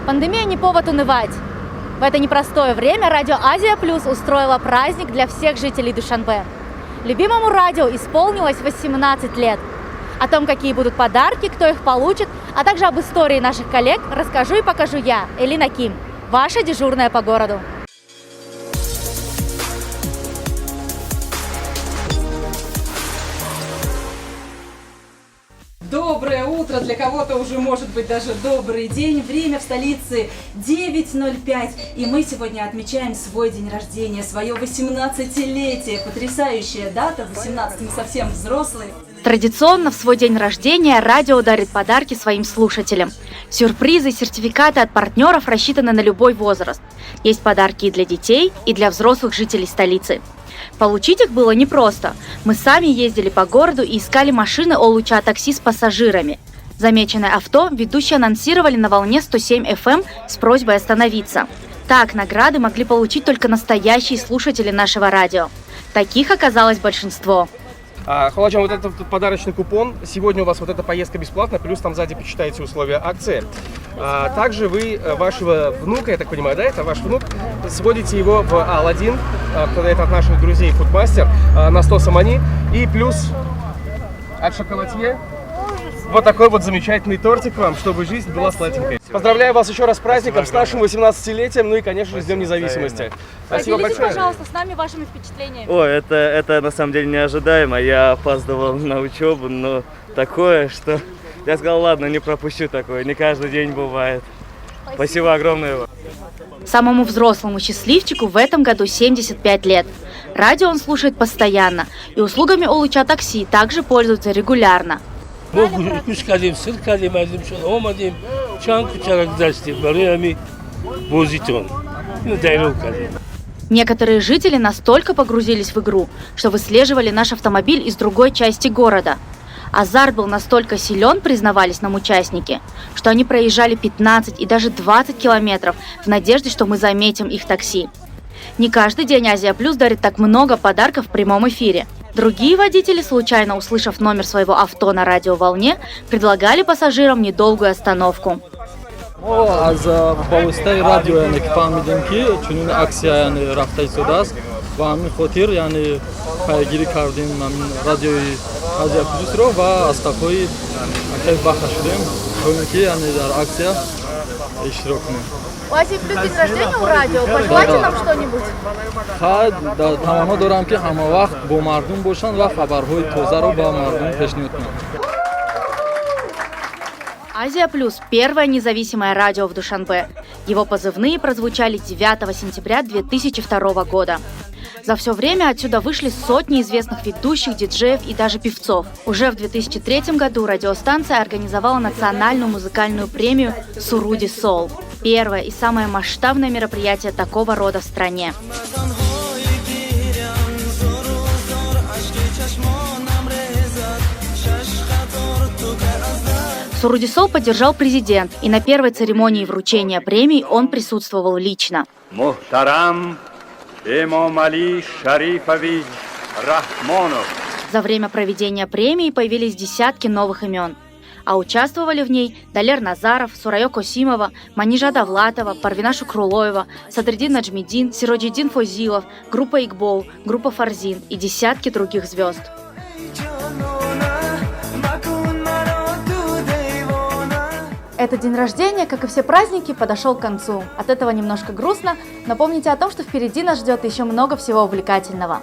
Пандемия не повод унывать. В это непростое время Радио Азия Плюс устроила праздник для всех жителей Душанбе. Любимому радио исполнилось 18 лет. О том, какие будут подарки, кто их получит, а также об истории наших коллег расскажу и покажу я, Элина Ким, ваша дежурная по городу. Доброе утро, для кого-то уже может быть даже добрый день. Время в столице 9:05, и мы сегодня отмечаем свой день рождения, свое 18-летие. Потрясающая дата, 18, мы совсем взрослые. Традиционно в свой день рождения радио дарит подарки своим слушателям. Сюрпризы и сертификаты от партнеров рассчитаны на любой возраст. Есть подарки и для детей, и для взрослых жителей столицы. Получить их было непросто. Мы сами ездили по городу и искали машины Олуча такси с пассажирами. Замеченное авто ведущие анонсировали на волне 107 FM с просьбой остановиться. Так, награды могли получить только настоящие слушатели нашего радио. Таких оказалось большинство. Халачан, вот этот подарочный купон. Сегодня у вас вот эта поездка бесплатна, плюс там сзади почитаете условия акции. Также вы вашего внука, я так понимаю, да, это ваш внук, сводите его в Аладдин, это от наших друзей Фудмастер, на 100 самани, и плюс от шоколадье вот такой вот замечательный тортик вам, чтобы жизнь была сладенькой. Поздравляю вас еще раз с праздником, с нашим 18-летием, ну и, конечно же, с Днем независимости. Спасибо большое. Пожалуйста, с нами вашими впечатлениями. Ой, это на самом деле неожидаемо. Я опаздывал на учебу, но такое, что я сказал, ладно, не пропущу такое. Не каждый день бывает. Спасибо огромное. Самому взрослому счастливчику в этом году 75 лет. Радио он слушает постоянно, и услугами Олуча такси также пользуется регулярно. Некоторые жители настолько погрузились в игру, что выслеживали наш автомобиль из другой части города. Азарт был настолько силен, признавались нам участники, что они проезжали 15 и даже 20 километров в надежде, что мы заметим их такси. Не каждый день Азия Плюс дарит так много подарков в прямом эфире. Другие водители, случайно услышав номер своего авто на радиоволне, предлагали пассажирам недолгую остановку. از باوستای رادیو یعنی که فهمیدیم که چنین اکسیا یعنی رفته شده است و همین خاطر یعنی پیگیری کردیم همین رادیوی Азия Плюс رو و از такой خیلی بخش شدیم چون که یعنی در اکسیا اشتراک کنیم. У Азии Плюс день рождения у радио. Пожелайте нам что-нибудь. тамамо дорам ки ҳама вақт бо мардум бошанд ва хабарҳои тозаро ба мардум пешниҳод кунанд. Азия Плюс – первое независимое радио в Душанбе. Его позывные прозвучали 9 сентября 2002 года. За все время отсюда вышли сотни известных ведущих, диджеев и даже певцов. Уже в 2003 году радиостанция организовала национальную музыкальную премию «Суруди Сол». Первое и самое масштабное мероприятие такого рода в стране. Суруди Сол поддержал президент, и на первой церемонии вручения премий он присутствовал лично. Мухтарам Эмомали Шарифович Рахмонов. За время проведения премии появились десятки новых имен. А участвовали в ней Далер Назаров, Сурайо Косимова, Манижа Давлатова, Парвина Шукрулоева, Садриддин Наджмиддин, Сироджиддин Фозилов, группа Игбол, группа Фарзин и десятки других звезд. Этот день рождения, как и все праздники, подошел к концу. От этого немножко грустно, но помните о том, что впереди нас ждет еще много всего увлекательного.